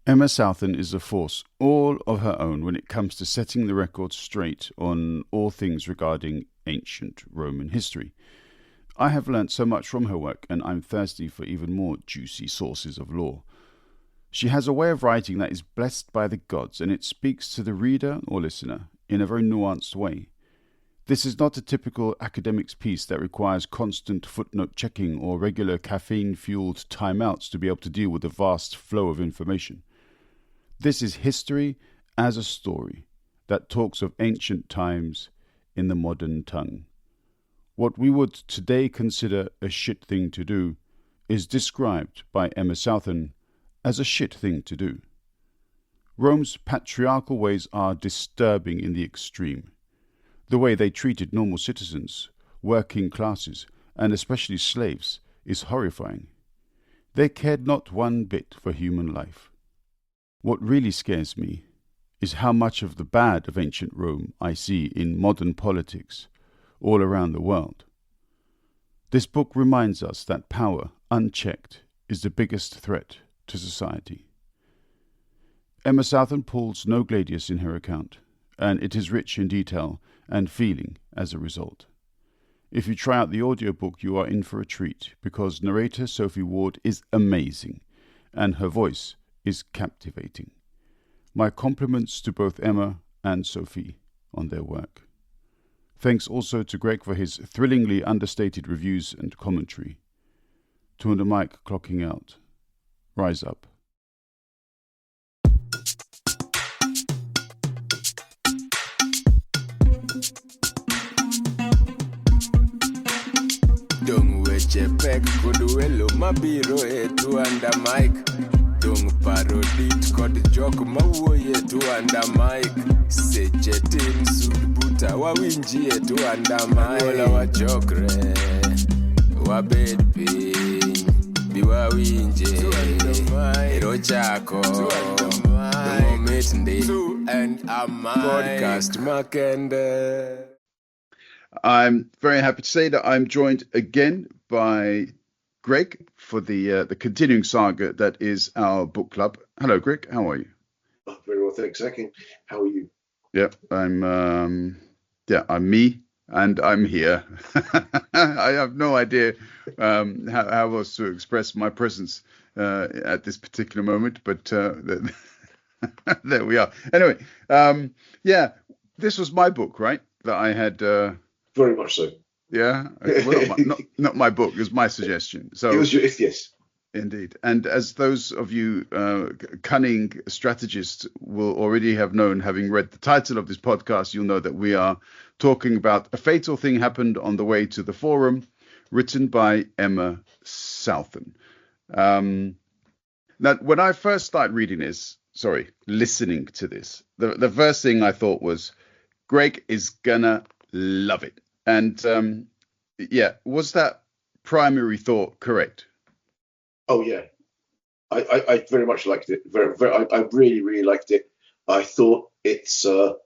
Emma Southon is a force all of her own when it comes to setting the record straight on all things regarding ancient Roman history. I have learnt so much from her work, and I'm thirsty for even more juicy sources of lore. She has a way of writing that is blessed by the gods, and it speaks to the reader or listener in a very nuanced way. This is not a typical academics piece that requires constant footnote checking or regular caffeine-fueled timeouts to be able to deal with the vast flow of information. This is history as a story that talks of ancient times in the modern tongue. What we would today consider a shit thing to do is described by Emma Southon as a shit thing to do. Rome's patriarchal ways are disturbing in the extreme. The way they treated normal citizens, working classes, and especially slaves is horrifying. They cared not one bit for human life. What really scares me is how much of the bad of ancient Rome I see in modern politics all around the world. This book reminds us that power, unchecked, is the biggest threat to society. Emma Southon pulls no gladius in her account, and it is rich in detail and feeling as a result. If you try out the audiobook, you are in for a treat, because narrator Sophie Ward is amazing, and her voice is captivating. My compliments to both Emma and Sophie on their work. Thanks also to Greg for his thrillingly understated reviews and commentary. TwoandaMic clocking out. Rise up. Don't wait your peck, kuduelo mabiro TwoandaMic. Don't parodit kod joke mawuoye TwoandaMic. Seche tin sud buta wawinjie TwoandaMic. Wala wachokre, wabed piny, biwawinje ero chako momit ndi TwoandaMic podcast makende. I'm very happy to say that I'm joined again by Greg for the continuing saga that is our book club. Hello, Greg. How are you? Oh, very well, thanks, Zach. How are you? Yeah, I'm me, and I'm here. I have no idea how else to express my presence at this particular moment, but there we are. Anyway, this was my book, right? That I had. Very much so. Yeah, well, not my book. It was my suggestion. So it was yes. Indeed. And as those of you cunning strategists will already have known, having read the title of this podcast, you'll know that we are talking about A Fatal Thing Happened on the Way to the Forum, written by Emma Southon. Now, when I first started listening to this, the first thing I thought was, Greg is gonna love it. And was that primary thought correct? Oh yeah, I very much liked it. I really, really liked it. I thought it's a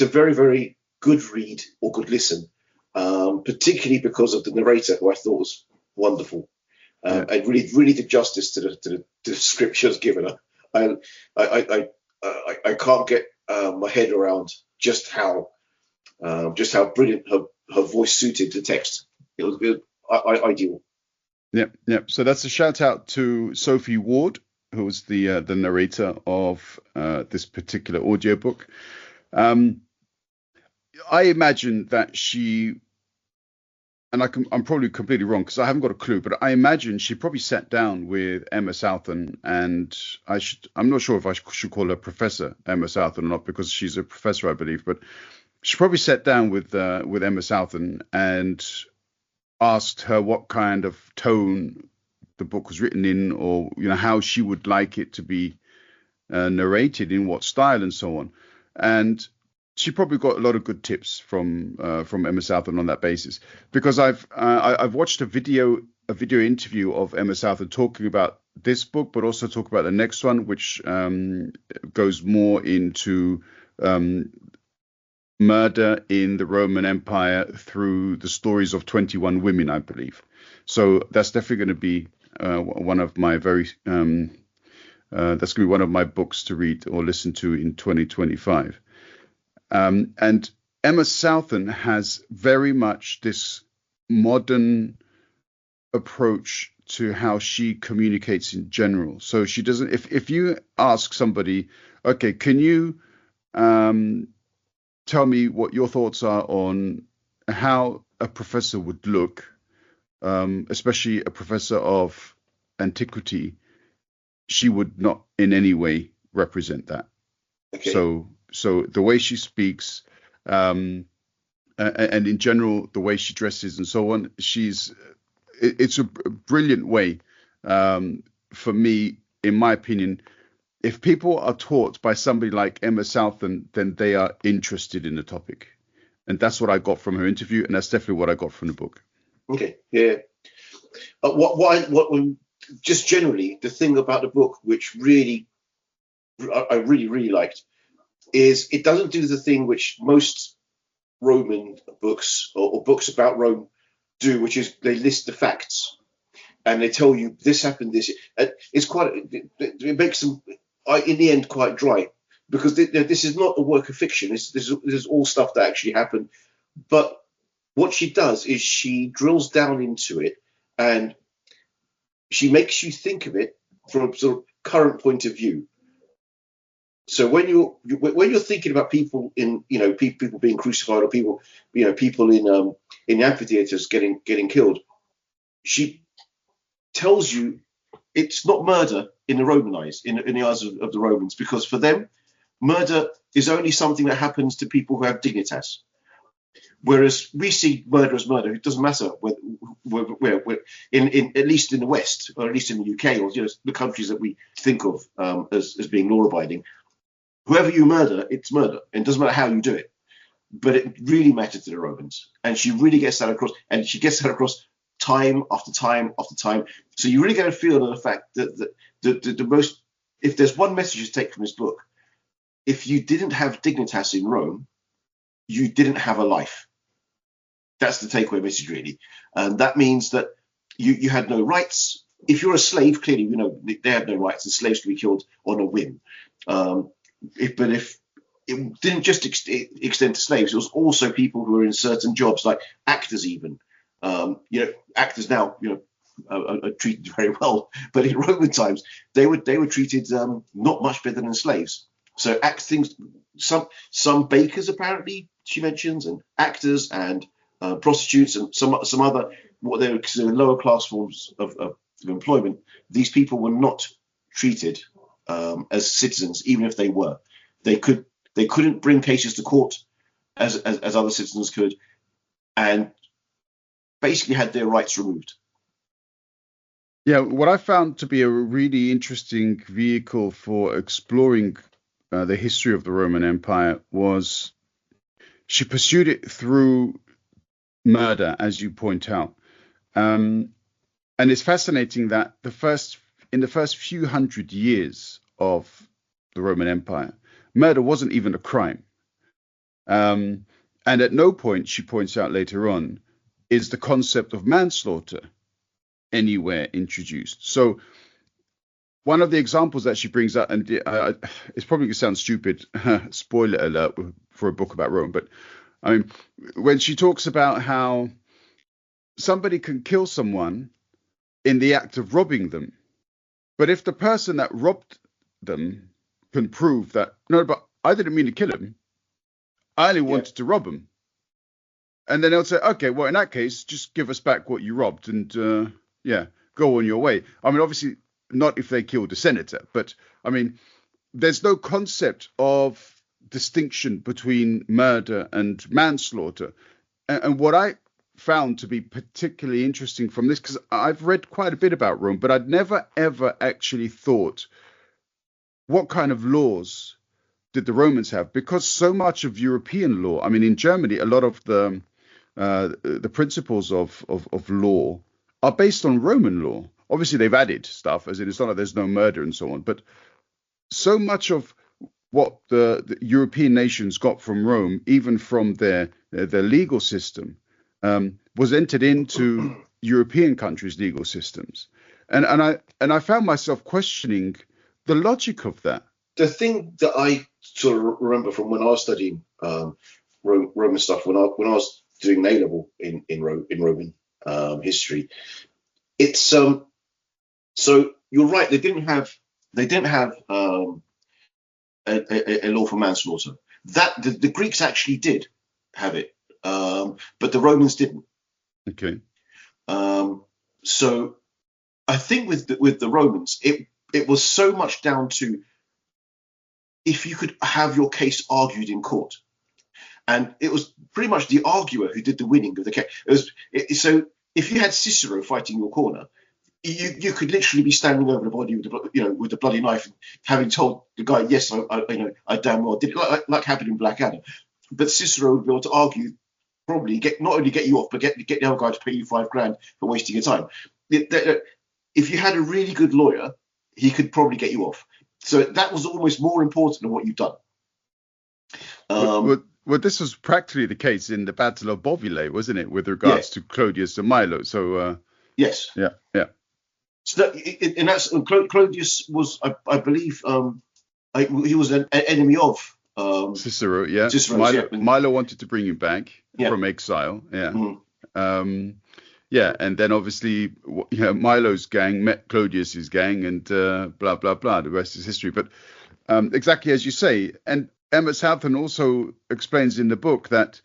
very, very good read or good listen, particularly because of the narrator, who I thought was wonderful, and really did justice to the descriptions given her. I can't get my head around just how brilliant her voice suited the text. It was good. Ideal. Yep. So that's a shout out to Sophie Ward, who was the narrator of this particular audiobook. I imagine that she, and I'm probably completely wrong because I haven't got a clue, but I imagine she probably sat down with Emma Southon, and I'm not sure if I should call her Professor Emma Southon or not, because she's a professor, I believe, but she probably sat down with Emma Southon and asked her what kind of tone the book was written in, or how she would like it to be narrated, in what style and so on. And she probably got a lot of good tips from Emma Southon on that basis, because I've watched a video interview of Emma Southon talking about this book, but also talk about the next one, which goes more into murder in the Roman Empire through the stories of 21 women, I believe. So that's definitely going to be one of my very that's going to be one of my books to read or listen to in 2025. And Emma Southon has very much this modern approach to how she communicates in general. So she doesn't, if you ask somebody, okay, can you tell me what your thoughts are on how a professor would look, especially a professor of antiquity, she would not in any way represent that. Okay. So the way she speaks, and in general, the way she dresses and so on, it's a brilliant way, for me, in my opinion. If people are taught by somebody like Emma Southon, then they are interested in the topic. And that's what I got from her interview, and that's definitely what I got from the book. Okay, yeah. Just generally, the thing about the book, which I really liked, is it doesn't do the thing which most Roman books or books about Rome do, which is they list the facts and they tell you this happened, this. It's it makes them, in the end, quite dry, because this is not a work of fiction. This is all stuff that actually happened. But what she does is she drills down into it and she makes you think of it from a sort of current point of view. So when you're thinking about people in, people being crucified, or people in amphitheaters getting killed, she tells you it's not murder in the Roman eyes, in the eyes of the Romans, because for them, murder is only something that happens to people who have dignitas. Whereas we see murder as murder. It doesn't matter where in at least in the West, or at least in the UK, or the countries that we think of as being law-abiding. Whoever you murder, it's murder, and it doesn't matter how you do it. But it really mattered to the Romans, and she really gets that across, and she gets that across time after time after time. So you really get a feel of the fact that the most, if there's one message to take from this book, if you didn't have dignitas in Rome, you didn't have a life. That's the takeaway message, really. And that means that you had no rights. If you're a slave, clearly, they had no rights, and slaves could be killed on a whim. But if it didn't just extend to slaves, it was also people who were in certain jobs, like actors even. Actors now, are treated very well, but in Roman times, they were treated not much better than slaves. So some bakers, apparently, she mentions, and actors and prostitutes and some other what they were considered lower class forms of employment. These people were not treated as citizens, even if they were. They couldn't bring cases to court as other citizens could, and basically had their rights removed. Yeah, what I found to be a really interesting vehicle for exploring the history of the Roman Empire was she pursued it through murder, as you point out. And it's fascinating that in the first few hundred years of the Roman Empire, murder wasn't even a crime. And at no point, she points out later on, is the concept of manslaughter anywhere introduced. So one of the examples that she brings up, and it's probably going to sound stupid, spoiler alert for a book about Rome, but I mean, when she talks about how somebody can kill someone in the act of robbing them, but if the person that robbed them can prove that, no, but I didn't mean to kill him, I only wanted to rob him. And then they'll say, okay, well, in that case, just give us back what you robbed and, go on your way. I mean, obviously, not if they killed a senator, but, I mean, there's no concept of distinction between murder and manslaughter. And what I found to be particularly interesting from this, because I've read quite a bit about Rome, but I'd never, ever actually thought, what kind of laws did the Romans have? Because so much of European law, I mean, in Germany, a lot of the principles of law are based on Roman law. Obviously, they've added stuff, as in it's not like there's no murder and so on. But so much of what the European nations got from Rome, even from their legal system, was entered into European countries' legal systems. And I found myself questioning the logic of that. The thing that I sort of remember from when I was studying Roman stuff, when I was doing A level in Roman history, it's so you're right. They didn't have a law for manslaughter. That the Greeks actually did have it, but the Romans didn't. Okay. So I think with the Romans, it was so much down to if you could have your case argued in court, and it was pretty much the arguer who did the winning of the case. So if you had Cicero fighting your corner, you could literally be standing over the body with the bloody knife, and having told the guy, yes, I damn well did it, like happened in Blackadder. But Cicero would be able to argue, probably not only get you off, but get the other guy to pay you $5,000 for wasting your time. If you had a really good lawyer, he could probably get you off. So that was almost more important than what you've done. Well, this was practically the case in the Battle of Bouvines, wasn't it, with regards to Clodius and Milo? So yes, yeah. So Clodius was, I believe, he was an enemy of Cicero. Yeah, Cicero, Milo wanted to bring him back from exile. Yeah. Mm. Yeah, and then obviously, Milo's gang met Clodius's gang, and blah blah blah. The rest is history. But exactly as you say, and Emma Southon also explains in the book that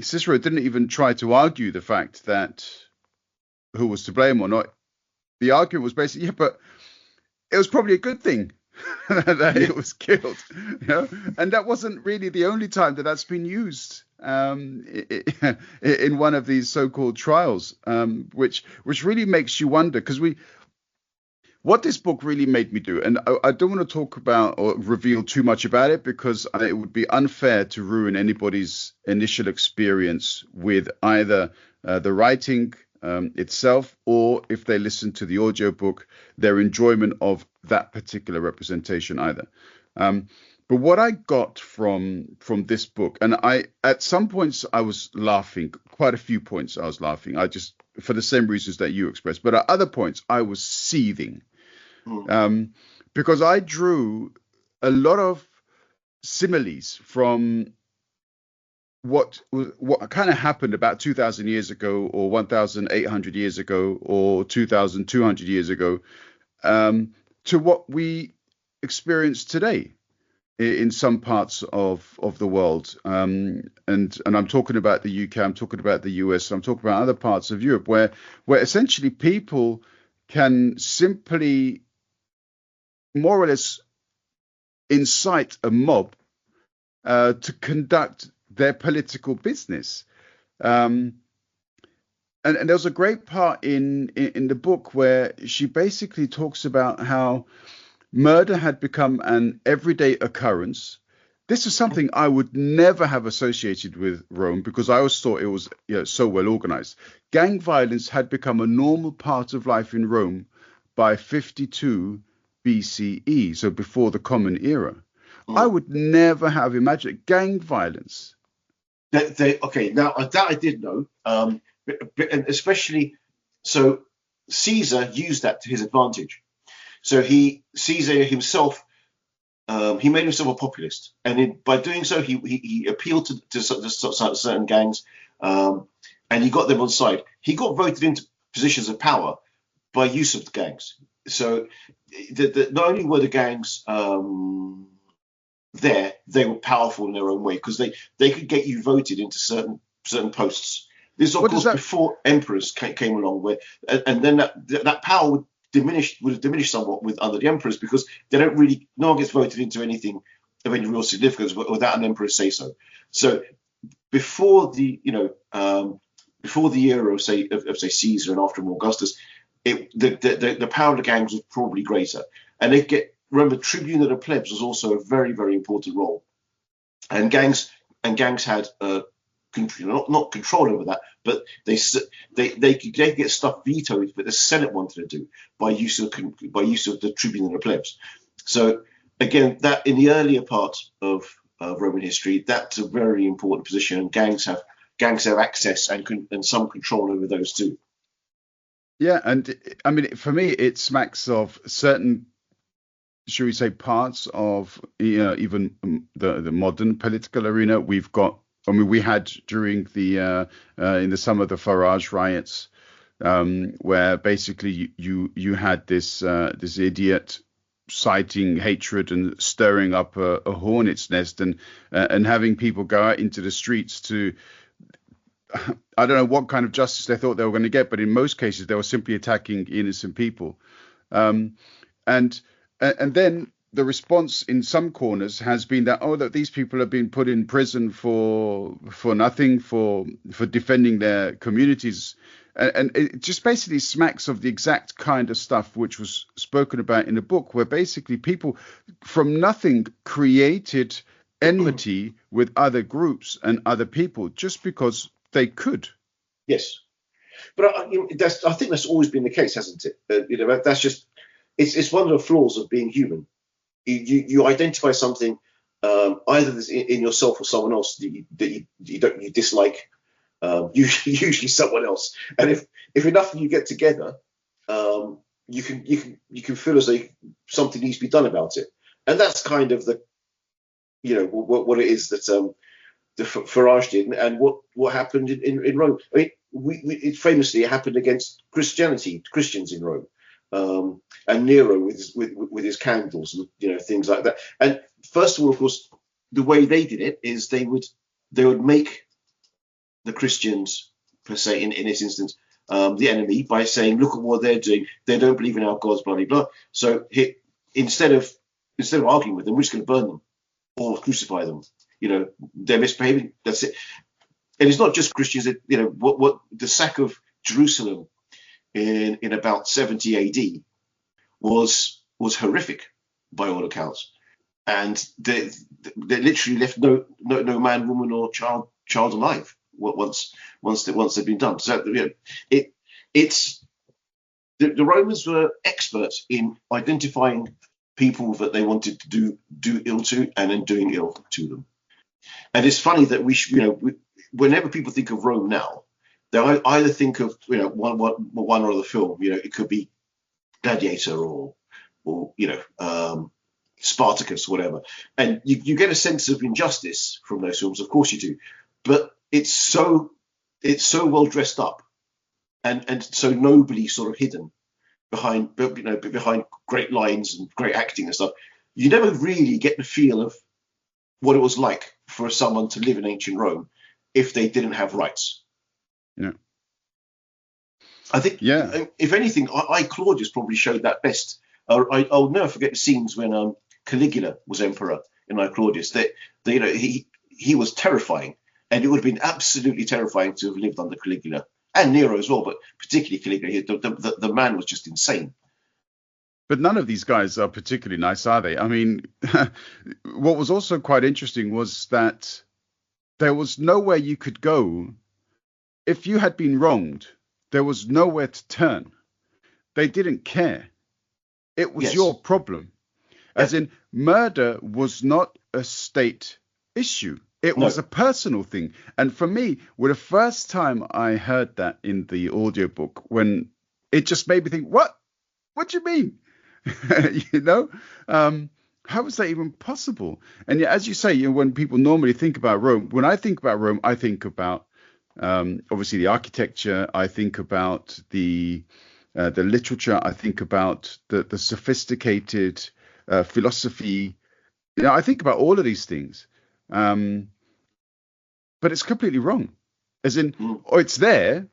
Cicero didn't even try to argue the fact that who was to blame or not. The argument was basically, but it was probably a good thing that it was killed, and that wasn't really the only time that that's been used in one of these so-called trials, which really makes you wonder, because what this book really made me do, and I don't want to talk about or reveal too much about it, because it would be unfair to ruin anybody's initial experience with either the writing itself, or if they listen to the audiobook, their enjoyment of that particular representation either. But what I got from this book, and at some points I was laughing, quite a few points I was laughing, I just, for the same reasons that you expressed, but at other points I was seething, because I drew a lot of similes from what kind of happened about 2,000 years ago, or 1,800 years ago, or 2,200 years ago, to what we experience today in some parts of the world. And I'm talking about the UK, I'm talking about the US, I'm talking about other parts of Europe, where essentially people can simply more or less incite a mob to conduct their political business. And there's a great part in the book where she basically talks about how murder had become an everyday occurrence. This is something I would never have associated with Rome, because I always thought it was so well organized. Gang violence had become a normal part of life in Rome by 52 BCE, so before the Common Era. I would never have imagined gang violence. Okay, now that I did know, and especially so Caesar used that to his advantage. So Caesar himself, he made himself a populist, and by doing so, he appealed to certain gangs, and he got them on side. He got voted into positions of power by use of the gangs. So not only were the gangs there, they were powerful in their own way, because they could get you voted into certain posts. This, of course, before emperors came along, and then that power would have diminished somewhat under the emperors, because no one gets voted into anything of any real significance without an emperor say so. So before the era of say Caesar and after Augustus, the power of the gangs was probably greater, and remember, tribune of the plebs was also a very, very important role, and gangs had not control over that, but they could get stuff vetoed that the Senate wanted to do by use of the tribune of the plebs. So again, that in the earlier part of Roman history, that's a very important position, and gangs have access and some control over those too. Yeah, and I mean, for me, it smacks of certain, should we say, parts of, even the modern political arena. We've got, I mean, we had during the in the summer the Farage riots, where basically you had this idiot citing hatred and stirring up a hornet's nest, and having people go out into the streets to, I don't know what kind of justice they thought they were going to get, but in most cases they were simply attacking innocent people. Um, and and then the response in some corners has been that, oh, that these people have been put in prison for nothing, for defending their communities, and it just basically smacks of the exact kind of stuff which was spoken about in the book, where basically people from nothing created enmity with other groups and other people just because they could. Yes, but I think that's always been the case, hasn't it? That's just it's one of the flaws of being human. You identify something, either in yourself or someone else that you dislike, usually someone else. And if enough of you get together, you can feel as though something needs to be done about it. And that's kind of the what it is that the Farage did, and what happened in Rome. I mean, it famously happened against Christians in Rome. And Nero with his candles and things like that. And first of all, of course, the way they did it is they would make the Christians, per se, in this instance, the enemy, by saying, look at what they're doing. They don't believe in our gods, blah blah blah. So instead of arguing with them, we're just going to burn them or crucify them. They're misbehaving. That's it. And it's not just Christians. What the sack of Jerusalem in about 70 AD was horrific by all accounts, and they literally left no man, woman, or child alive once they'd been done. So it's the Romans were experts in identifying people that they wanted to do ill to, and then doing ill to them. And it's funny that whenever people think of Rome now, they either think of one or other film. It could be Gladiator or Spartacus, whatever, and you get a sense of injustice from those films. Of course you do, but it's so well dressed up, and so nobly sort of hidden behind great lines and great acting and stuff. You never really get the feel of what it was like for someone to live in ancient Rome if they didn't have rights. Yeah. I think, if anything, Claudius probably showed that best. I'll never forget the scenes when Caligula was emperor in I Claudius. That he was terrifying, and it would have been absolutely terrifying to have lived under Caligula, and Nero as well, but particularly Caligula. The man was just insane. But none of these guys are particularly nice, are they? I mean, what was also quite interesting was that there was nowhere you could go. If you had been wronged, there was nowhere to turn. They didn't care. It was your problem. As in, murder was not a state issue. It was a personal thing. And for me, the first time I heard that in the audiobook, when it just made me think, what? What do you mean? How is that even possible? And yet, as you say, when people normally think about Rome, when I think about Rome, I think about obviously the architecture. I think about the literature. I think about the sophisticated philosophy. I think about all of these things, but it's completely wrong. As in, it's there,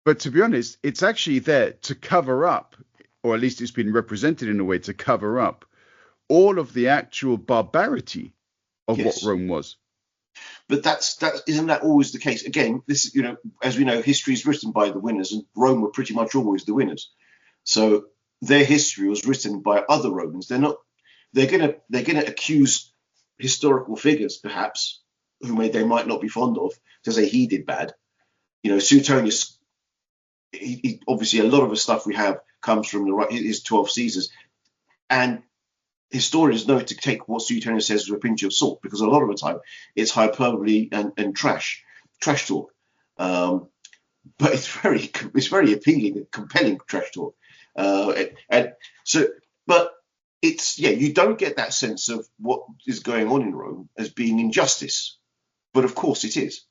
but to be honest, it's actually there to cover up, or at least it's been represented in a way to cover up all of the actual barbarity of what Rome was. But isn't that always the case? Again, this as we know, history is written by the winners, and Rome were pretty much always the winners. So their history was written by other Romans. They're gonna accuse historical figures, perhaps, who they might not be fond of, to say he did bad. Suetonius. He obviously, a lot of the stuff we have comes from his 12 Caesars, and historians know to take what Suetonius says with a pinch of salt, because a lot of the time it's hyperbole and trash talk. but it's very appealing and compelling trash talk. But it's, you don't get that sense of what is going on in Rome as being injustice, but of course it is.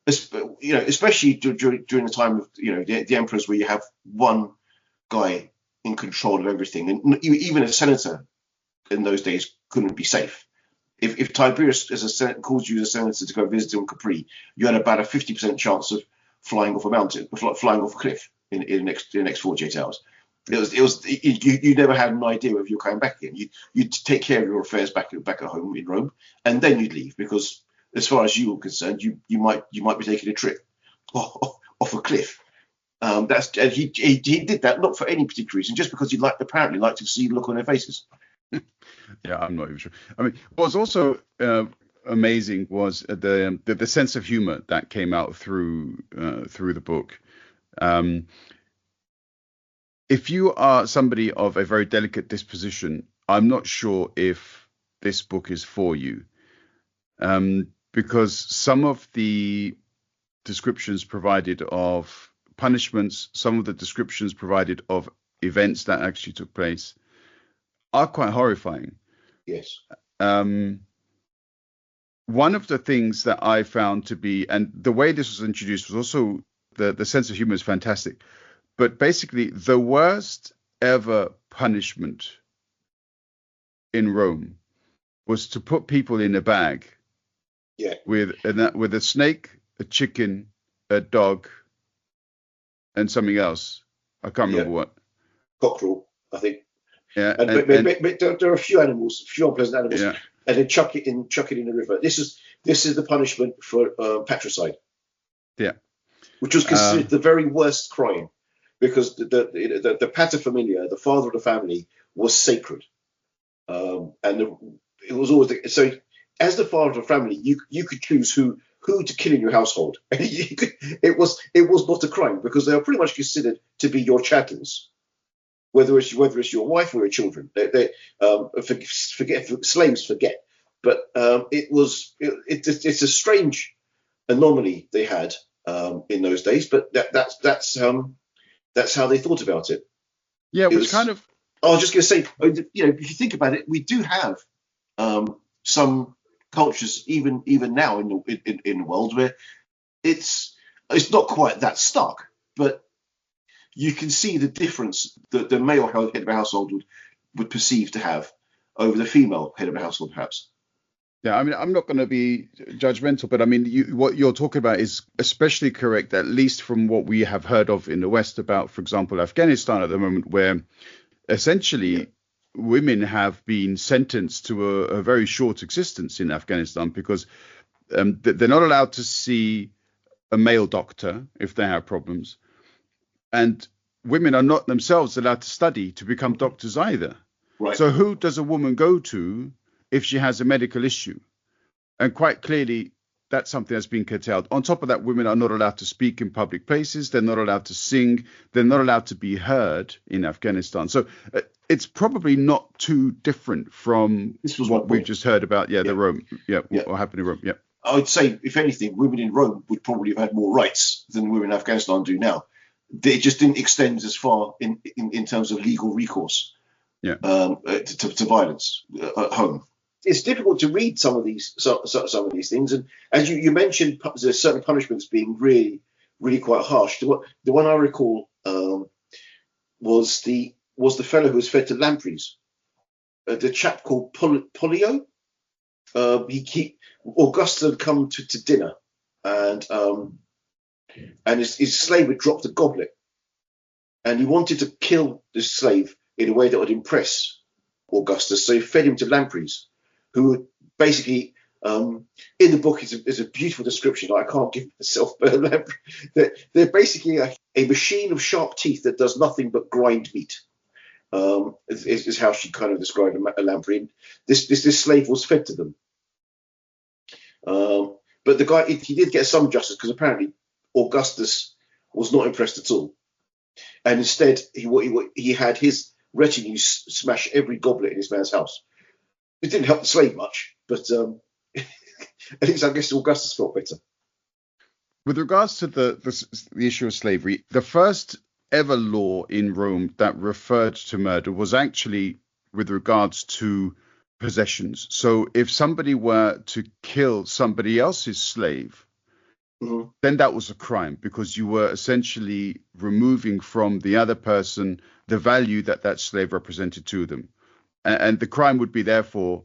Especially during the time of the emperors, where you have one guy in control of everything, and even a senator in those days couldn't be safe. If Tiberius calls you as a senator to go visit him on Capri, you had about a 50% chance of flying off a mountain, flying off a cliff in the next 48 hours. You never had an idea if you're coming back again. You'd take care of your affairs back at home in Rome, and then you'd leave, because as far as you were concerned, you might be taking a trip off a cliff. He did that not for any particular reason, just because he apparently liked to see the look on their faces. Yeah, I'm not even sure. I mean, what was also amazing was the sense of humor that came out through the book. If you are somebody of a very delicate disposition, I'm not sure if this book is for you, because some of the descriptions provided of punishments, some of the descriptions provided of events that actually took place are quite horrifying. Yes. One of the things that I found to be, and the way this was introduced was also, the sense of humor is fantastic, but basically the worst ever punishment in Rome was to put people in a bag with a snake, a chicken, a dog, and something else. I can't remember what. Cockerel, I think. Yeah, but there are a few unpleasant animals, yeah. And then chuck it in the river. This is the punishment for patricide. Yeah, which was considered the very worst crime, because the paterfamilia, the father of the family, was sacred, and it was always so. As the father of the family, you could choose who to kill in your household. It was not a crime, because they are pretty much considered to be your chattels. Whether it's your wife or your children, slaves forget, but it's a strange anomaly they had in those days, but that's how they thought about it. Yeah, it was kind of. I was just going to say, if you think about it, we do have some cultures, even now in the world, where it's not quite that stark, but you can see the difference that the male head of a household would perceive to have over the female head of a household, perhaps. Yeah, I mean, I'm not going to be judgmental, but I mean, what you're talking about is especially correct, at least from what we have heard of in the West about, for example, Afghanistan at the moment, where essentially women have been sentenced to a very short existence in Afghanistan, because they're not allowed to see a male doctor if they have problems. And women are not themselves allowed to study to become doctors either. Right. So who does a woman go to if she has a medical issue? And quite clearly, that's something that's been curtailed. On top of that, women are not allowed to speak in public places. They're not allowed to sing. They're not allowed to be heard in Afghanistan. So it's probably not too different from what we've just heard about. The Rome. What happened in Rome. Yeah. I would say, if anything, women in Rome would probably have had more rights than women in Afghanistan do now. They just didn't extend as far in terms of legal recourse to violence at home. It's difficult to read some of these things, and as you mentioned, there's certain punishments being really, really quite harsh. The one I recall was the fellow who was fed to lampreys, the chap called Pollio. Augusta had come to dinner, and his slave had dropped a goblet, and he wanted to kill this slave in a way that would impress Augustus, so he fed him to lampreys, who basically, in the book, is a beautiful description. I can't give myself, but they're basically a machine of sharp teeth that does nothing but grind meat. Is how she kind of described a lamprey. This slave was fed to them, but the guy, he did get some justice, because apparently Augustus was not impressed at all, and instead he had his retinue smash every goblet in his man's house. It didn't help the slave much, but at least I guess Augustus felt better. With regards to the issue of slavery, the first ever law in Rome that referred to murder was actually with regards to possessions. So if somebody were to kill somebody else's slave, then that was a crime, because you were essentially removing from the other person the value that that slave represented to them. And the crime would be therefore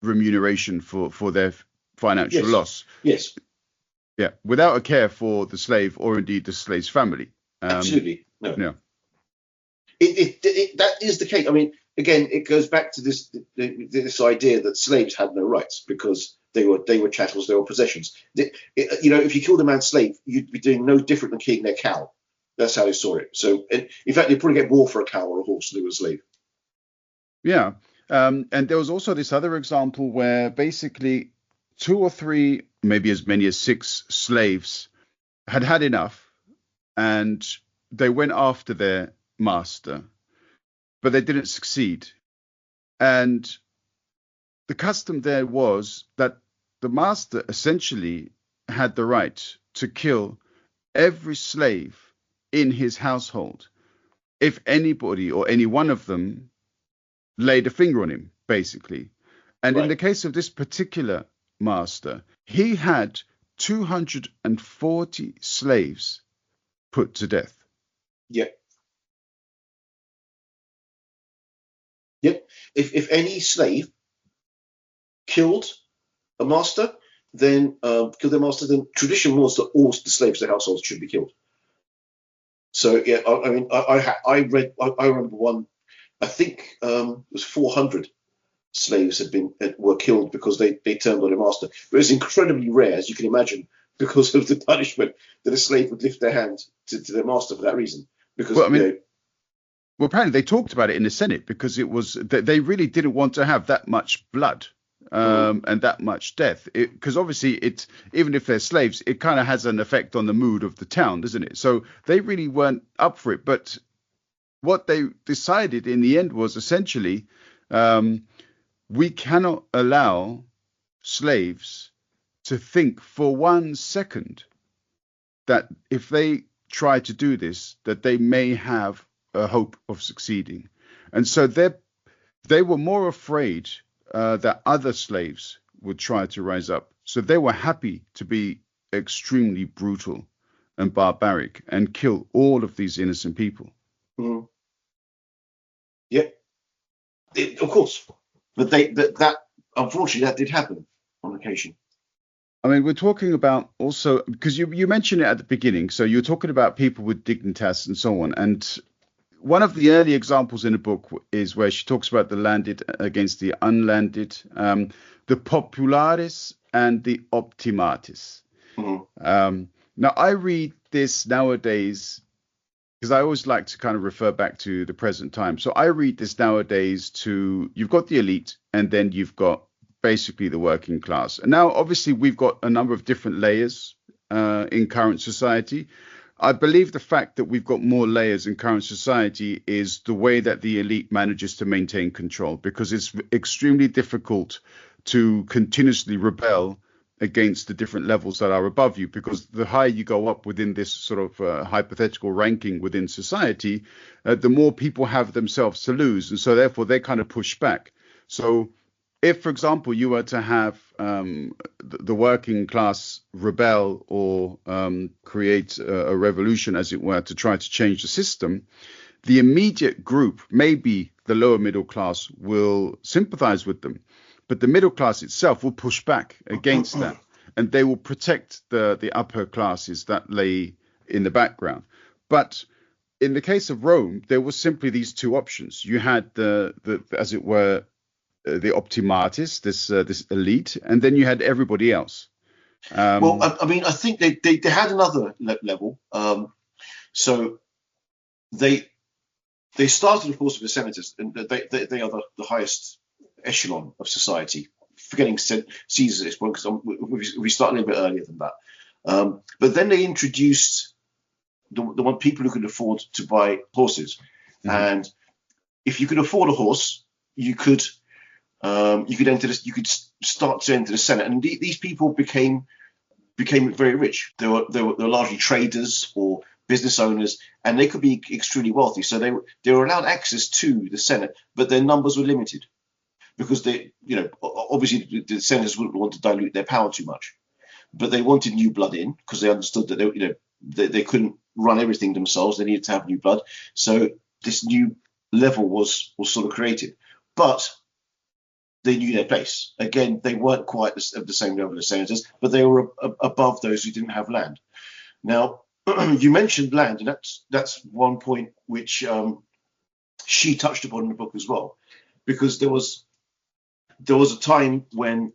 remuneration for their financial loss. Yes. Yeah, without a care for the slave or indeed the slave's family. Absolutely. No. Yeah. That is the case. I mean, again, it goes back to this idea that slaves had no rights because they were chattels, they were possessions. If you killed a man's slave, you'd be doing no different than killing their cow. That's how they saw it. So, in fact, they'd probably get more for a cow or a horse than they were a slave. Yeah. And there was also this other example where basically 2 or 3, maybe as many as 6 slaves had enough, and they went after their master, but they didn't succeed. And the custom there was that the master essentially had the right to kill every slave in his household if anybody or any one of them laid a finger on him, basically. And in the case of this particular master, he had 240 slaves put to death. Yep. If any slave killed a master, then tradition was that all the slaves of the household should be killed. So yeah, I mean, I remember one. I think it was 400 slaves were killed because they turned on a master. But it was incredibly rare, as you can imagine, because of the punishment that a slave would lift their hand to their master for that reason. Because well, apparently they talked about it in the Senate because it was they really didn't want to have that much blood and that much death. Because obviously, even if they're slaves, it kind of has an effect on the mood of the town, doesn't it? So they really weren't up for it. But what they decided in the end was essentially, we cannot allow slaves to think for 1 second that if they try to do this, that they may have a hope of succeeding. And so they were more afraid that other slaves would try to rise up. So they were happy to be extremely brutal and barbaric and kill all of these innocent people. Mm. Yeah, of course. But that unfortunately that did happen on occasion. I mean, we're talking about also, because you mentioned it at the beginning, so you're talking about people with dignitas and so on. And one of the early examples in the book is where she talks about the landed against the unlanded, the populares and the optimatis. Mm-hmm. Now, I read this nowadays because I always like to kind of refer back to the present time. So I read this nowadays you've got the elite and then you've got basically the working class. And now, obviously, we've got a number of different layers in current society. I believe the fact that we've got more layers in current society is the way that the elite manages to maintain control, because it's extremely difficult to continuously rebel against the different levels that are above you, because the higher you go up within this sort of hypothetical ranking within society, the more people have themselves to lose. And so therefore they kind of push back. So if, for example, you were to have the working class rebel or create a revolution, as it were, to try to change the system, the immediate group, maybe the lower middle class, will sympathize with them. But the middle class itself will push back against that, and they will protect the upper classes that lay in the background. But in the case of Rome, there was simply these two options. You had the as it were, the optimatis, this elite, and then you had everybody else. Well, I mean, I think they had another level. So they started, of course, with the senators, and they are the highest echelon of society. Forgetting Caesar at this point, because we start a little bit earlier than that. But then they introduced the one people who could afford to buy horses, and if you could afford a horse, you could enter this. You could start to enter the Senate, and these people became became very rich. They were largely traders or business owners, and they could be extremely wealthy. So they were allowed access to the Senate, but their numbers were limited because obviously the senators wouldn't want to dilute their power too much, but they wanted new blood in because they understood that they couldn't run everything themselves. They needed to have new blood. So this new level was sort of created, but they knew their place. Again, they weren't quite of the same level as senators, but they were above those who didn't have land. Now, you mentioned land, and that's one point which she touched upon in the book as well, because there was a time when,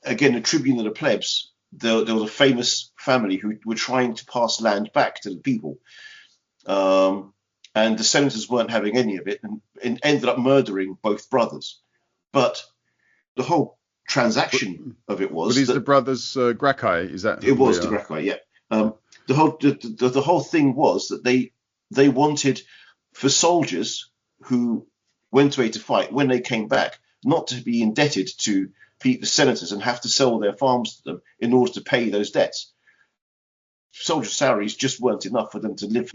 again, the tribune of the plebs, there was a famous family who were trying to pass land back to the people, and the senators weren't having any of it, and ended up murdering both brothers. But the whole transaction of it was these the brothers Gracchi, is that? It was the Gracchi, yeah. The whole thing was that they wanted for soldiers who went away to fight, when they came back, not to be indebted to the senators and have to sell their farms to them in order to pay those debts. Soldiers' salaries just weren't enough for them to live.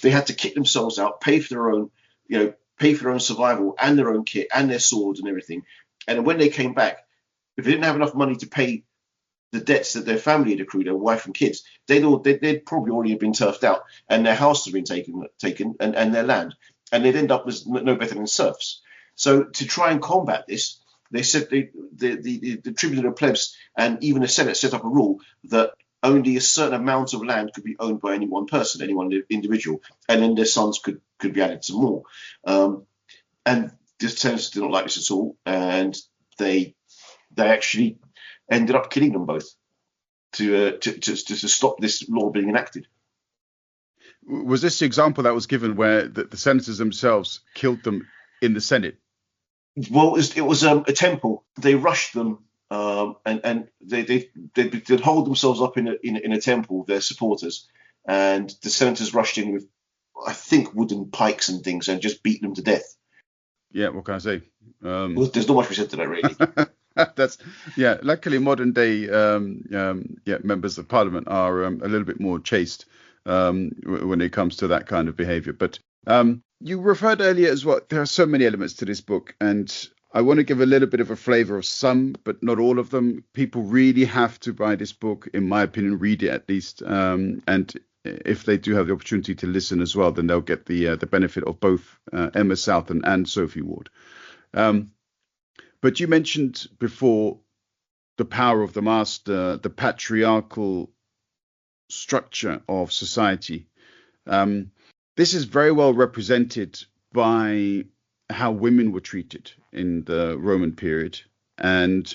They had to kick themselves out, pay for their own survival and their own kit and their swords and everything. And when they came back, if they didn't have enough money to pay the debts that their family had accrued, their wife and kids, they'd probably already have been turfed out, and their house had been taken and their land, and they'd end up as no better than serfs. So to try and combat this, they said the tribune of the plebs and even the Senate set up a rule that only a certain amount of land could be owned by any one person, any one individual, and then their sons could be added to more. And the senators did not like this at all, and they actually ended up killing them both to stop this law being enacted. Was this the example that was given where the senators themselves killed them in the Senate? Well, it was a temple. They rushed them, and they'd hold themselves up in a temple, their supporters, and the senators rushed in with, I think, wooden pikes and things, and just beat them to death. Yeah, what can I say? Well, there's not much we said to that, really. Luckily, modern day members of Parliament are a little bit more chaste when it comes to that kind of behaviour. But you referred earlier as well, there are so many elements to this book, and I want to give a little bit of a flavour of some, but not all of them. People really have to buy this book, in my opinion, read it at least. And if they do have the opportunity to listen as well, then they'll get the benefit of both Emma Southon and Sophie Ward. But you mentioned before the power of the master, the patriarchal structure of society. This is very well represented by how women were treated in the Roman period. And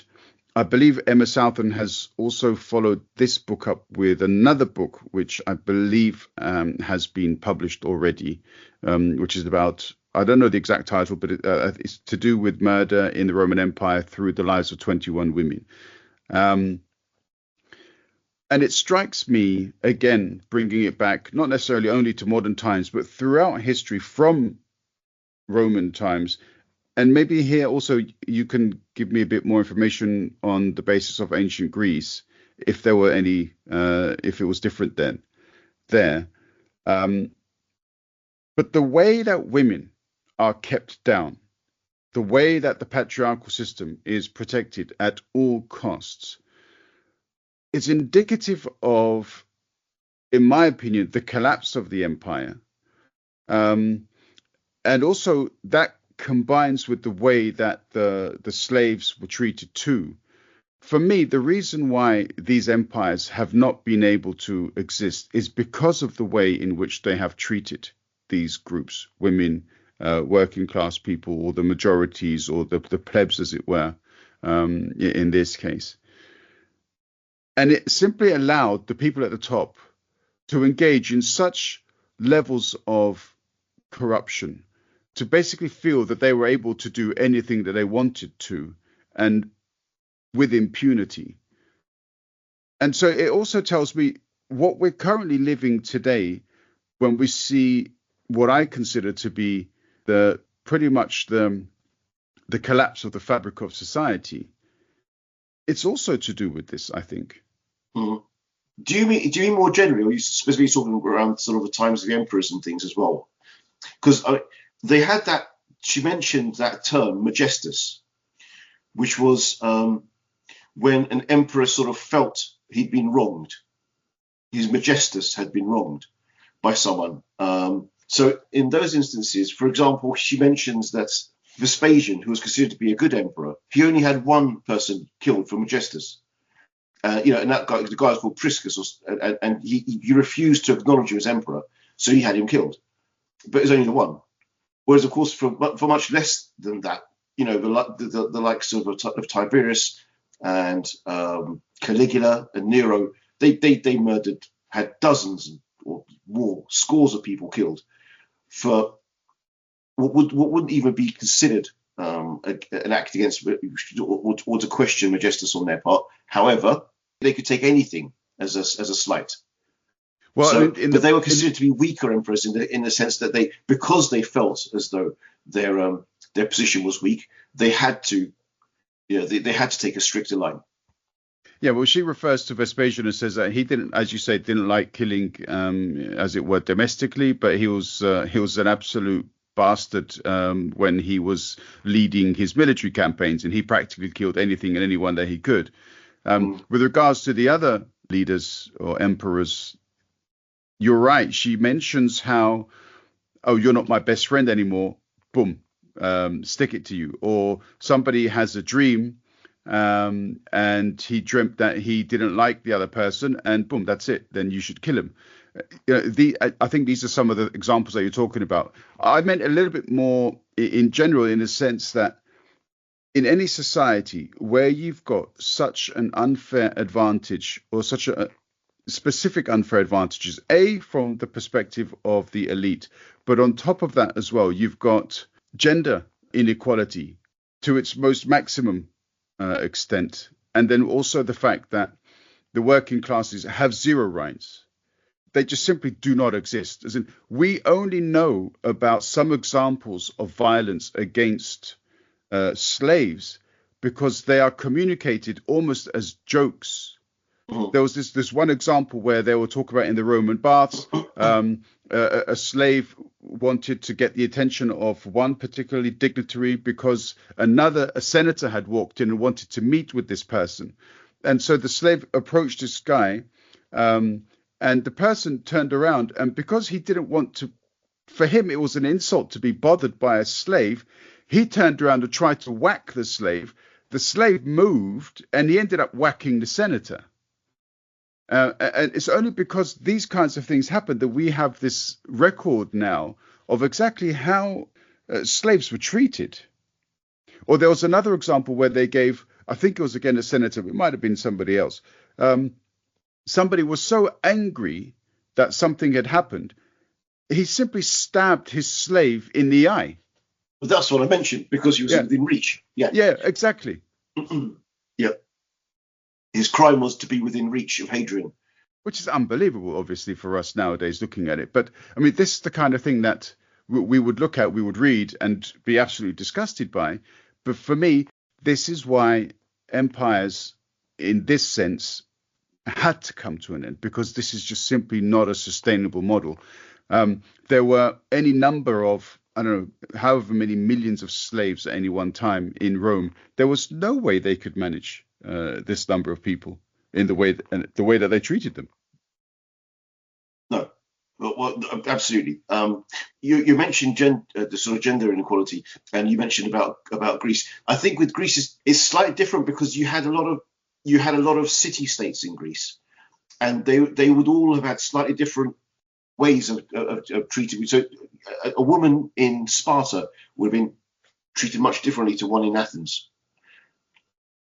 I believe Emma Southon has also followed this book up with another book, which I believe has been published already, which is about, I don't know the exact title, but it's to do with murder in the Roman Empire through the lives of 21 women. And it strikes me, again, bringing it back, not necessarily only to modern times, but throughout history from Roman times. And maybe here also you can give me a bit more information on the basis of ancient Greece, if there were any, if it was different then, there. But the way that women are kept down, the way that the patriarchal system is protected at all costs, it's indicative of, in my opinion, the collapse of the empire. And also that combines with the way that the slaves were treated too. For me, the reason why these empires have not been able to exist is because of the way in which they have treated these groups, women, working class people, or the majorities, or the plebs, as it were, in this case. And it simply allowed the people at the top to engage in such levels of corruption, to basically feel that they were able to do anything that they wanted to, and with impunity. And so it also tells me what we're currently living today, when we see what I consider to be pretty much the collapse of the fabric of society. It's also to do with this, I think. Mm. Do you mean more generally, or are you specifically talking around sort of the times of the emperors and things as well? Because they had that. She mentioned that term, majestus, which was when an emperor sort of felt he'd been wronged. His majestus had been wronged by someone. So in those instances, for example, she mentions that Vespasian, who was considered to be a good emperor, he only had one person killed for majestus. And that guy, the guy was called Priscus, and he refused to acknowledge him as emperor, so he had him killed. But it was only the one. Whereas, of course, for much less than that, the likes of Tiberius and Caligula and Nero, they murdered, had dozens or more, scores of people killed for what wouldn't even be considered an act against or to question majestus on their part. However, they could take anything as a slight. Well, but they were considered to be weaker emperors in the sense that because they felt as though their position was weak, they had to, they had to take a stricter line. Yeah, well, she refers to Vespasian and says that he didn't, as you say, didn't like killing, as it were, domestically, but he was an absolute bastard when he was leading his military campaigns, and he practically killed anything and anyone that he could. With regards to the other leaders or emperors, you're right. She mentions how, oh, you're not my best friend anymore. Boom, stick it to you. Or somebody has a dream and he dreamt that he didn't like the other person, and boom, that's it. Then you should kill him. I think these are some of the examples that you're talking about. I meant a little bit more in general, in the sense that in any society where you've got such an unfair advantage or such a specific unfair advantages, from the perspective of the elite, but on top of that as well, you've got gender inequality to its most maximum extent, and then also the fact that the working classes have zero rights. They just simply do not exist. As in, we only know about some examples of violence against slaves because they are communicated almost as jokes. There was this one example where they were talking about in the Roman baths, a slave wanted to get the attention of one particularly dignitary because a senator had walked in and wanted to meet with this person. And so the slave approached this guy, and the person turned around, and because he didn't want to, for him, it was an insult to be bothered by a slave. He turned around and tried to whack the slave. The slave moved, and he ended up whacking the senator. And it's only because these kinds of things happen that we have this record now of exactly how slaves were treated. Or there was another example where they gave, I think it was again a senator, it might have been somebody else. Somebody was so angry that something had happened, he simply stabbed his slave in the eye. Well, that's what I mentioned, because he was within reach. Yeah, exactly. Yeah. His crime was to be within reach of Hadrian. Which is unbelievable, obviously, for us nowadays looking at it. But, I mean, this is the kind of thing that we would look at, we would read and be absolutely disgusted by. But for me, this is why empires, in this sense, had to come to an end, because this is just simply not a sustainable model. There were any number of, I don't know, however many millions of slaves at any one time in Rome. There was no way they could manage this number of people in the way that they treated them. No, well, absolutely. You mentioned the sort of gender inequality, and you mentioned about Greece. I think with Greece it's slightly different because you had a lot of city states in Greece, and they would all have had slightly different ways of treating. So a woman in Sparta would have been treated much differently to one in Athens.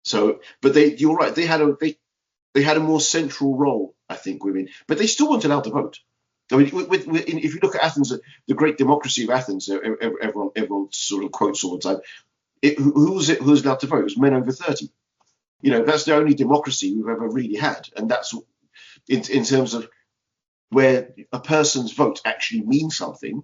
So, but you're right. They had a more central role, I think, women, but they still weren't allowed to vote. I mean, if you look at Athens, the great democracy of Athens, everyone sort of quotes all the time. Who was allowed to vote? It was men over 30. That's the only democracy we've ever really had, and that's in terms of where a person's vote actually means something.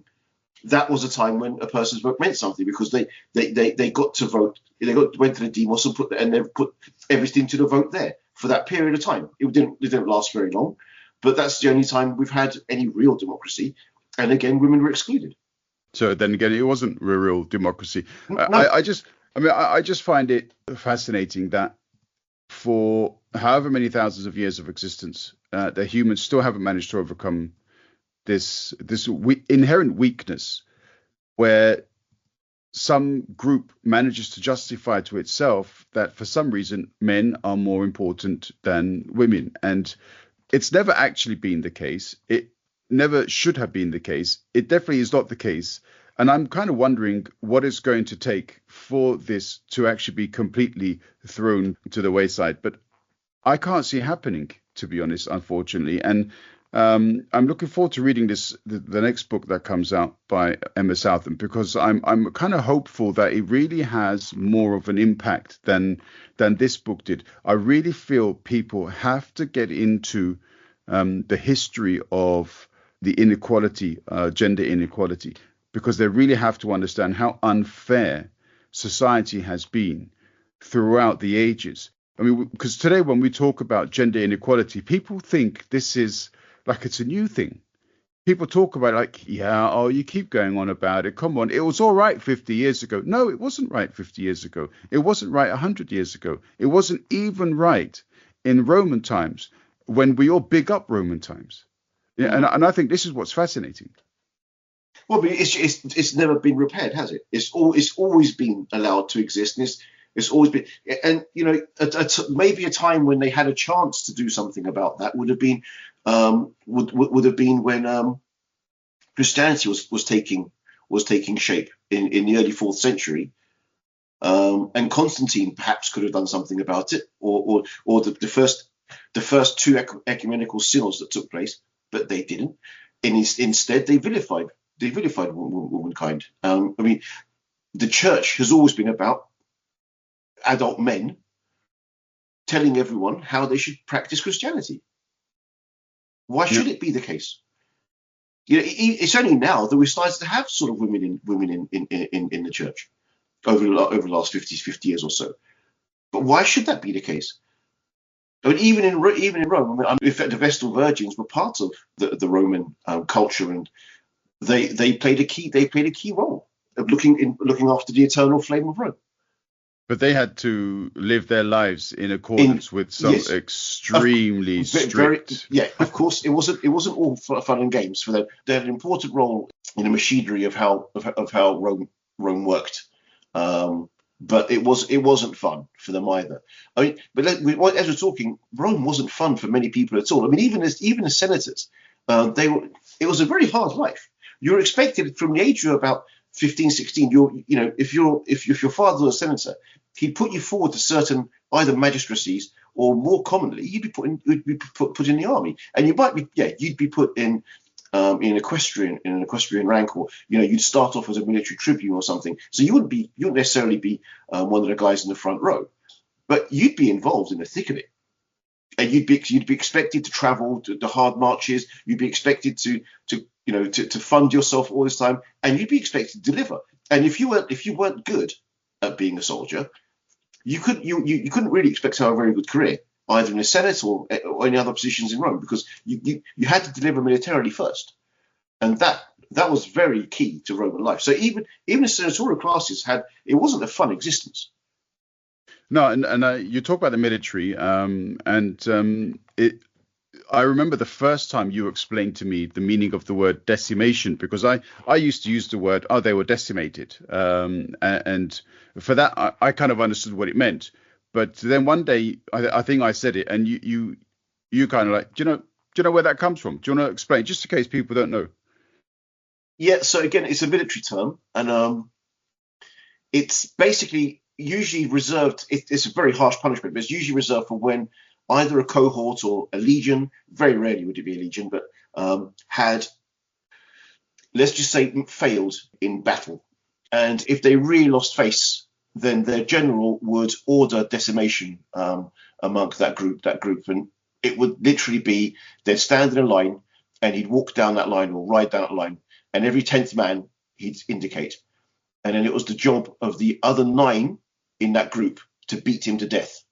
That was a time when a person's vote meant something, because they got to vote. Went to the demos and put everything to the vote there. for that period of time. It didn't last very long, but that's the only time we've had any real democracy. And again, women were excluded. So then again, it wasn't a real democracy. No. I just find it fascinating that for however many thousands of years of existence, the humans still haven't managed to overcome this inherent weakness where some group manages to justify to itself that for some reason men are more important than women. And it's never actually been the case. It never should have been the case. It definitely is not the case. And I'm kind of wondering what it's going to take for this to actually be completely thrown to the wayside. But I can't see it happening, to be honest, unfortunately. And I'm looking forward to reading the next book that comes out by Emma Southon, because I'm kind of hopeful that it really has more of an impact than this book did. I really feel people have to get into the history of the inequality, gender inequality, because they really have to understand how unfair society has been throughout the ages. I mean, because today when we talk about gender inequality, people think this is like it's a new thing. People talk about it like, you keep going on about it. Come on, it was all right 50 years ago. No, it wasn't right 50 years ago. It wasn't right 100 years ago. It wasn't even right in Roman times, when we all big up Roman times. Yeah, and I think this is what's fascinating. Well, but it's never been repaired, has it? It's always been allowed to exist, and it's always been. And maybe a time when they had a chance to do something about that would have been would have been when Christianity was taking shape in the early 4th century, and Constantine perhaps could have done something about it, or the first two ecumenical synods that took place, but they didn't. And instead, they vilified womankind. I mean, the church has always been about adult men telling everyone how they should practice Christianity. Why should it be the case? It's only now that we've started to have sort of women in the church over the last 50 years or so. But why should that be the case? I mean, even in Rome, I mean, in fact, the Vestal Virgins were part of the Roman culture, and they played a key role of looking after the eternal flame of Rome. But they had to live their lives in accordance with some extremely strict. Of course, it wasn't all fun and games for them. They had an important role in the machinery of how Rome worked. But it wasn't fun for them either. I mean, but as we're talking, Rome wasn't fun for many people at all. I mean, even as senators, it was a very hard life. You were expected from the age of about 15, 16. If your father was a senator, he'd put you forward to certain either magistracies, or more commonly, you'd be put in the army, and you'd be put in an equestrian rank, or you'd start off as a military tribune or something. So you wouldn't necessarily be one of the guys in the front row, but you'd be involved in the thick of it, and you'd be expected to travel to the hard marches. You'd be expected to fund yourself all this time, and you'd be expected to deliver. And if you weren't good at being a soldier, you couldn't really expect to have a very good career, either in the Senate or any other positions in Rome, because you had to deliver militarily first, and that was very key to Roman life. So even the senatorial classes it wasn't a fun existence. No, and you talk about the military, I remember the first time you explained to me the meaning of the word decimation, because I used to use the word, they were decimated, and for that I kind of understood what it meant. But then one day, I think I said it, and you kind of like, do you know where that comes from? Do you want to explain, just in case people don't know? Yeah. So again, it's a military term, and it's basically usually reserved. It's a very harsh punishment, but it's usually reserved for when either a cohort or a legion, very rarely would it be a legion, but had, let's just say, failed in battle, and if they really lost face, then their general would order decimation amongst that group, and it would literally be they'd stand in a line, and he'd walk down that line or ride down that line, and every 10th man he'd indicate, and then it was the job of the other 9 in that group to beat him to death.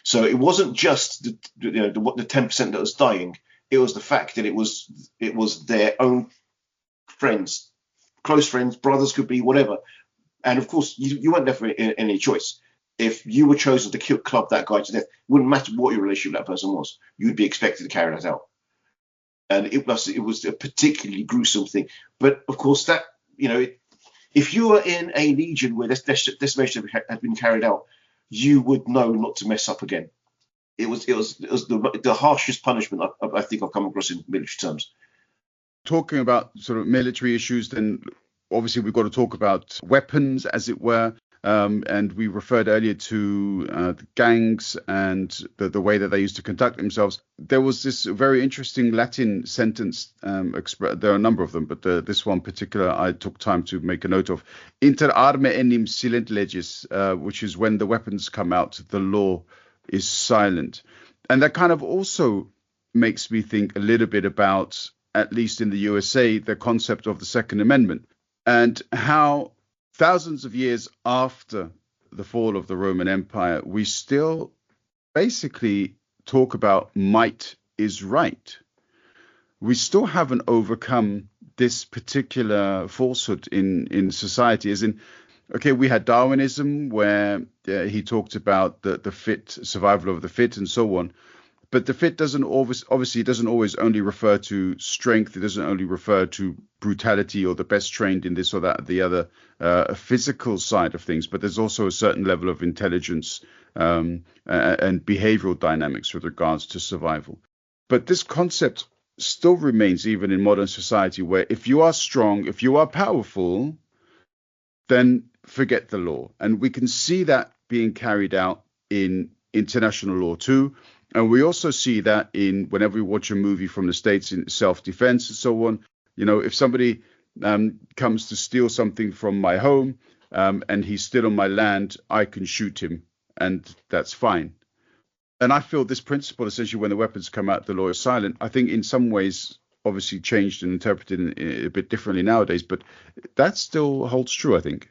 So it wasn't just the 10% that was dying. It was the fact that it was their own friends, close friends, brothers, could be whatever. And of course, you weren't there for any choice. If you were chosen to club that guy to death, it wouldn't matter what your relationship with that person was. You'd be expected to carry that out. And it was a particularly gruesome thing. But of course, that, if you were in a legion where this decimation had been carried out, you would know not to mess up again. It was the harshest punishment I think I've come across in military terms. Talking about sort of military issues, then obviously we've got to talk about weapons, as it were. And we referred earlier to the gangs and the way that they used to conduct themselves. There was this very interesting Latin sentence. There are a number of them, but this one particular I took time to make a note of. Inter arme enim silent legis, which is when the weapons come out, the law is silent. And that kind of also makes me think a little bit about, at least in the USA, the concept of the Second Amendment and how thousands of years after the fall of the Roman Empire, we still basically talk about might is right. We still haven't overcome this particular falsehood in society, as in, okay, we had Darwinism where he talked about the fit, survival of the fit and so on. But the fit doesn't always only refer to strength. It doesn't only refer to brutality or the best trained in this or that or the other physical side of things. But there's also a certain level of intelligence and behavioral dynamics with regards to survival. But this concept still remains even in modern society, where if you are strong, if you are powerful, then forget the law. And we can see that being carried out in international law too. And we also see that in whenever we watch a movie from the States in self-defense and so on. If somebody comes to steal something from my home and he's still on my land, I can shoot him and that's fine. And I feel this principle, essentially, when the weapons come out, the law is silent, I think in some ways obviously changed and interpreted a bit differently nowadays, but that still holds true, I think.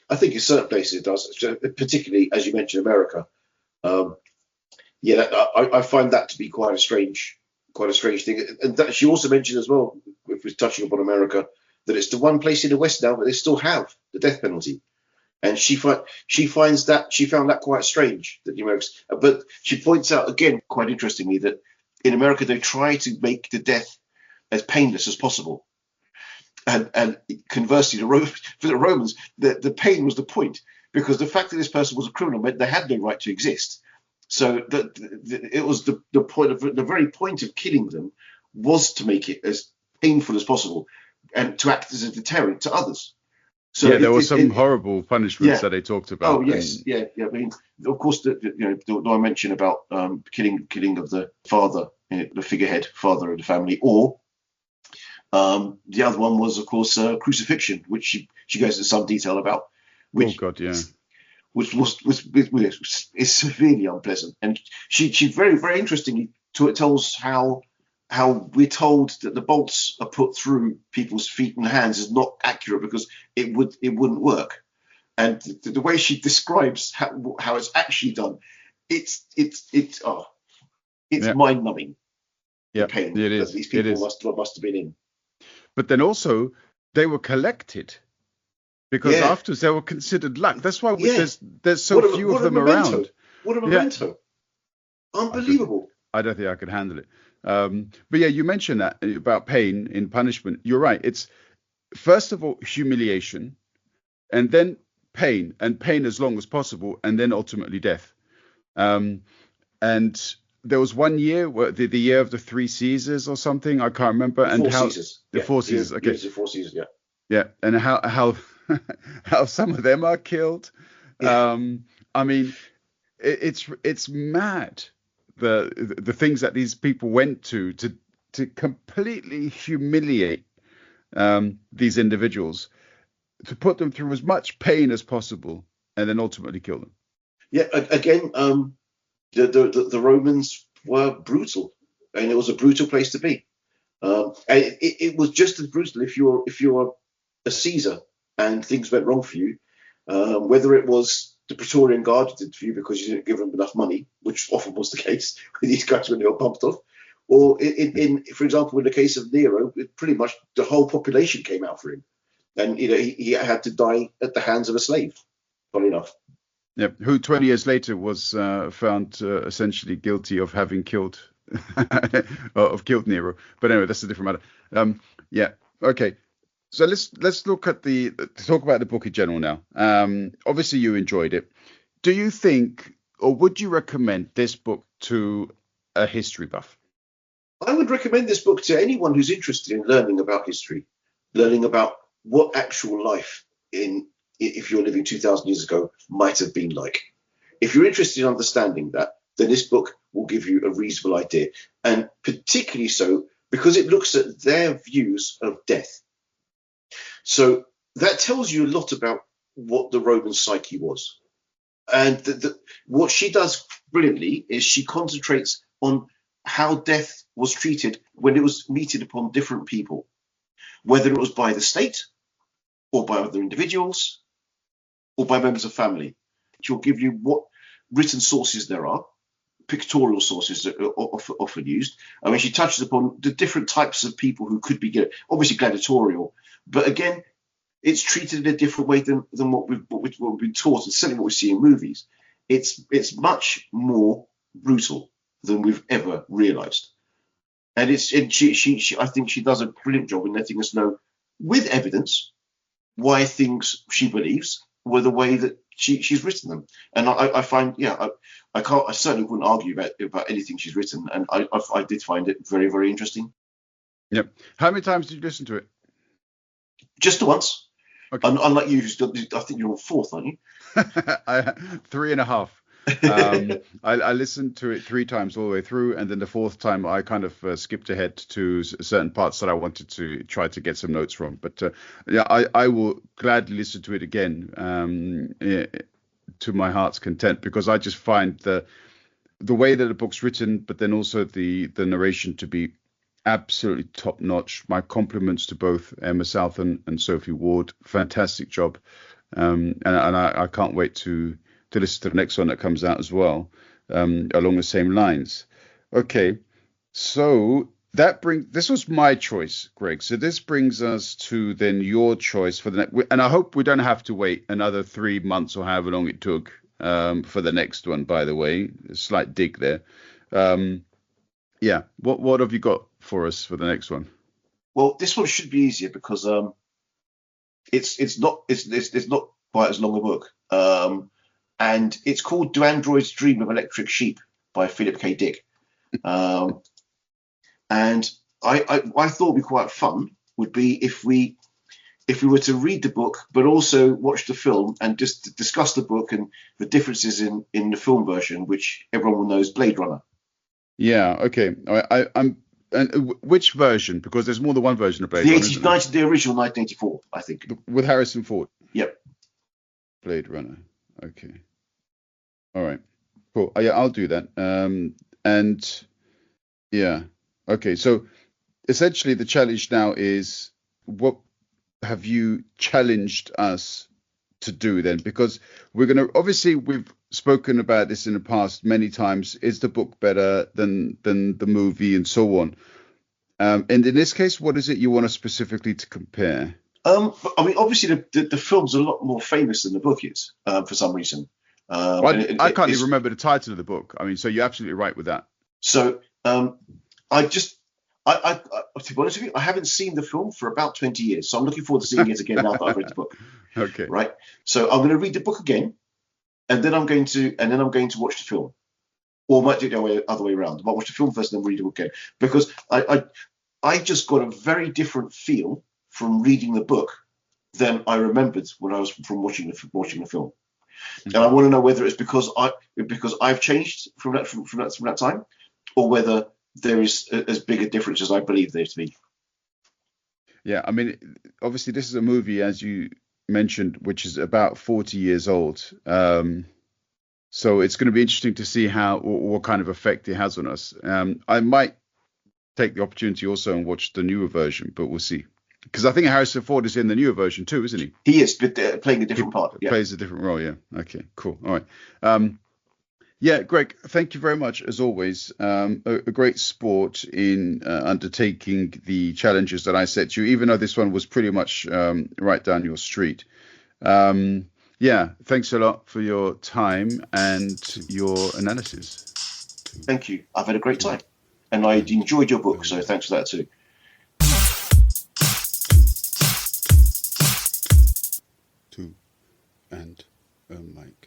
I think in certain places it does, particularly, as you mentioned, America. I find that to be quite a strange thing. And that she also mentioned as well, if we're touching upon America, that it's the one place in the West now where they still have the death penalty. And she found that quite strange, that the Americans. But she points out again, quite interestingly, that in America they try to make the death as painless as possible. And conversely, for the Romans, the pain was the point, because the fact that this person was a criminal meant they had no right to exist. So it was the point of the very point of killing them was to make it as painful as possible and to act as a deterrent to others. So there were some horrible punishments that they talked about. Oh yes, yeah. I mean, of course, the I mentioned about killing of the father, the figurehead father of the family, or the other one was, of course, crucifixion, which she goes into some detail about. Which, oh God, yeah. Which is severely unpleasant, and she very, very interestingly tells how we're told that the bolts are put through people's feet and hands is not accurate because it wouldn't work, and the way she describes how it's actually done, it's mind numbing. Yeah, the pain it is. That these people must have been in. But then also they were collected. Because afterwards they were considered luck. That's why there's so few of them around. What a memento! Unbelievable. I don't think I could handle it. But yeah, you mentioned that about pain in punishment. You're right. It's first of all humiliation, and then pain as long as possible, and then ultimately death. And there was one year, the year of the 3 Caesars or something. I can't remember. The 4 Caesars. The 4 Caesars. Okay. The 4 Caesars. Yeah. Yeah, and how how some of them are killed. Yeah. I mean, it's mad the things that these people went to completely humiliate these individuals, to put them through as much pain as possible, and then ultimately kill them. Yeah. Again, the Romans were brutal, and it was a brutal place to be. And it was just as brutal if you're a Caesar and things went wrong for you, whether it was the Praetorian Guard did for you because you didn't give them enough money, which often was the case with these guys when they were bumped off. Or for example, in the case of Nero, pretty much the whole population came out for him, and he had to die at the hands of a slave. Funny enough. Yeah, who 20 years later was found essentially guilty of having killed Nero. But anyway, that's a different matter. Yeah, okay. So let's talk about the book in general now. Obviously, you enjoyed it. Do you think, or would you recommend this book to a history buff? I would recommend this book to anyone who's interested in learning about history, learning about what actual life if you're living 2,000 years ago might have been like. If you're interested in understanding that, then this book will give you a reasonable idea, and particularly so because it looks at their views of death. So that tells you a lot about what the Roman psyche was. And what she does brilliantly is she concentrates on how death was treated when it was meted upon different people, whether it was by the state or by other individuals or by members of family. She'll give you what written sources there are, pictorial sources that are often used. I mean, she touches upon the different types of people who could be obviously gladiatorial, but again, it's treated in a different way than what we've been taught, and certainly what we see in movies. It's much more brutal than we've ever realised, and she I think she does a brilliant job in letting us know with evidence why things she believes were the way that she's written them. And I find, I certainly wouldn't argue about anything she's written, and I did find it very, very interesting. Yep. How many times did you listen to it? Just the once. Okay. Unlike you, I think you're on fourth, aren't you? 3.5. I listened to it 3 times all the way through, and then the 4th time I kind of skipped ahead to certain parts that I wanted to try to get some notes from. But I will gladly listen to it again to my heart's content, because I just find the way that the book's written, but then also the narration to be absolutely top notch. My compliments to both Emma Southon and Sophie Ward. Fantastic job, and I can't wait to listen to the next one that comes out as well, along the same lines. Okay, so this was my choice, Greg. So this brings us to then your choice for the next, and I hope we don't have to wait another 3 months or however long it took for the next one. By the way, a slight dig there. Yeah, what have you got for us for the next one? Well, this one should be easier because it's not quite as long a book. And it's called Do Androids Dream of Electric Sheep by Philip K. Dick. And I thought would be quite fun would be if we were to read the book, but also watch the film and just discuss the book and the differences in the film version, which everyone will know is Blade Runner. Yeah, okay. I'm. And which version? Because there's more than one version of Blade Runner. The original 1984, I think. With Harrison Ford. Yep. Blade Runner. Okay. All right. Cool. Yeah, I'll do that. And yeah. Okay. So essentially the challenge now is, what have you challenged us to do then? Because we've spoken about this in the past many times. Is the book better than the movie and so on? And in this case, what is it you want us specifically to compare? I mean, obviously the film's a lot more famous than the book is for some reason. I can't even remember the title of the book. I mean, so you're absolutely right with that. So to be honest with you, I haven't seen the film for about 20 years. So I'm looking forward to seeing it again now that I've read the book. Okay. Right. So I'm going to read the book again, and then I'm going to watch the film. Or I might do it the other way around. I might watch the film first and then read the book again. Because I just got a very different feel from reading the book than I remembered when I was from watching the film. Mm-hmm. And I want to know whether it's because I've changed from that time, or whether there is as big a difference as I believe there to be. Yeah, I mean, obviously this is a movie, as you mentioned, which is about 40 years old. So it's going to be interesting to see what kind of effect it has on us. I might take the opportunity also and watch the newer version, but we'll see. Because I think Harrison Ford is in the newer version too, isn't he? He is, but playing a different part. Yeah. Plays a different role, yeah. Okay, cool. All right. Yeah, Greg, thank you very much, as always. A great sport in undertaking the challenges that I set you, even though this one was pretty much right down your street. Yeah, thanks a lot for your time and your analysis. Thank you. I've had a great time. And I enjoyed your book, so thanks for that too. Two and a mic.